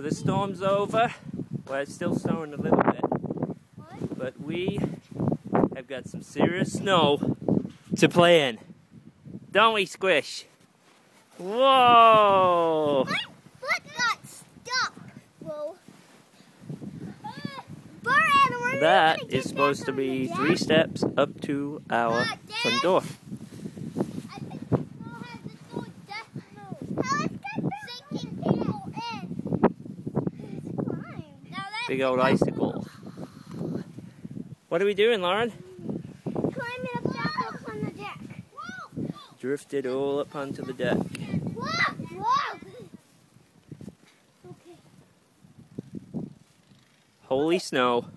the storm's over. Well, it's still snowing a little bit. But we have got some serious snow to play in. Don't we, Squish? Whoa! My foot got stuck. Whoa. That is supposed to be 3 steps up to our front door. Big old icicle. What are we doing, Lauren? Climbing up on the deck. Drifted all up onto the deck. Whoa. Holy snow.